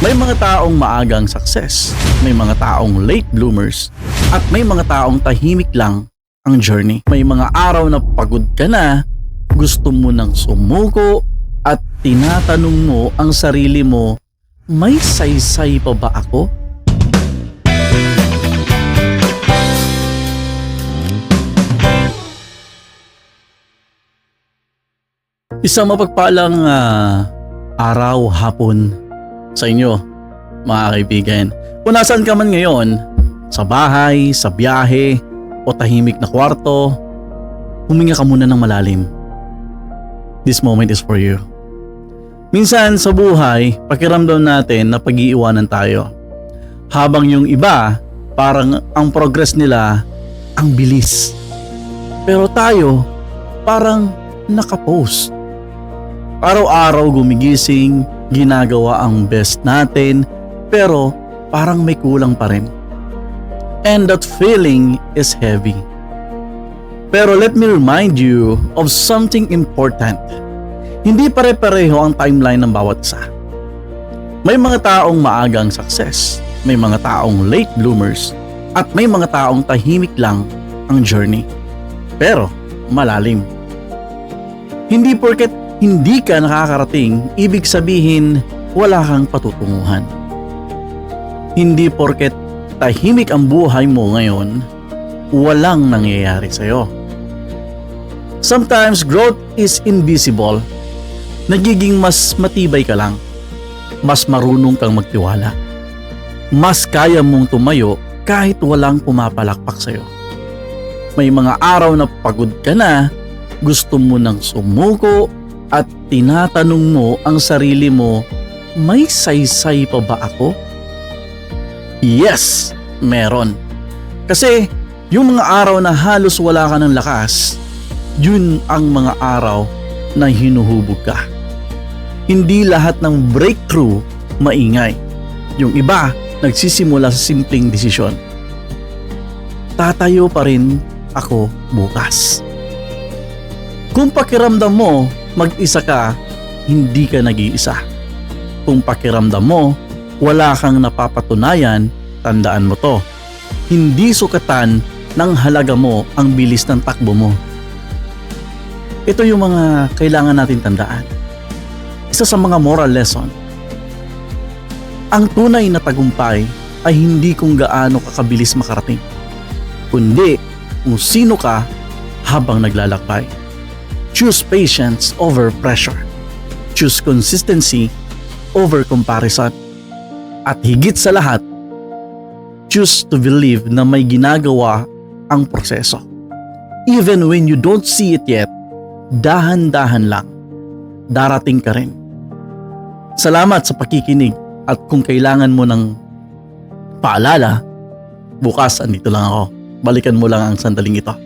May mga taong maagang success, may mga taong late bloomers, at may mga taong tahimik lang ang journey. May mga araw na pagod ka na, gusto mo nang sumuko, at tinatanong mo ang sarili mo, may saysay pa ba ako? Isang mapagpalang araw, hapon sa inyo, mga kaibigan. Kung nasaan ka man ngayon, sa bahay, sa biyahe, o tahimik na kwarto, huminga ka muna ng malalim. This moment is for you. Minsan sa buhay, pakiramdam natin na pag-iiwanan tayo. Habang yung iba, parang ang progress nila ang bilis. Pero tayo, parang nakapost. Araw-araw gumigising, ginagawa ang best natin, pero parang may kulang pa rin. And that feeling is heavy. Pero let me remind you of something important. Hindi pare-pareho ang timeline ng bawat isa. May mga taong maagang success, may mga taong late bloomers, at may mga taong tahimik lang ang journey. Pero malalim. Hindi porket hindi ka nakakarating, ibig sabihin wala kang patutunguhan. Hindi porket tahimik ang buhay mo ngayon, walang nangyayari sa'yo. Sometimes growth is invisible. Nagiging mas matibay ka lang. Mas marunong kang magtiwala. Mas kaya mong tumayo kahit walang pumapalakpak sa'yo. May mga araw na pagod ka na, gusto mo nang sumuko, at tinatanong mo ang sarili mo, may saysay pa ba ako? Yes, meron. Kasi yung mga araw na halos wala ka ng lakas, yun ang mga araw na hinuhubog ka. Hindi lahat ng breakthrough maingay. Yung iba, nagsisimula sa simpleng desisyon. Tatayo pa rin ako bukas. Kung pakiramdam mo, mag-isa ka, hindi ka nag-iisa. Kung pakiramdam mo, wala kang napapatunayan, tandaan mo to. Hindi sukatan ng halaga mo ang bilis ng takbo mo. Ito yung mga kailangan natin tandaan. Isa sa mga moral lesson. Ang tunay na tagumpay ay hindi kung gaano kakabilis makarating, kundi kung sino ka habang naglalakbay. Choose patience over pressure. Choose consistency over comparison. At higit sa lahat, choose to believe na may ginagawa ang proseso. Even when you don't see it yet, dahan-dahan lang, darating ka rin. Salamat sa pakikinig, at kung kailangan mo ng paalala, bukas andito lang ako. Balikan mo lang ang sandaling ito.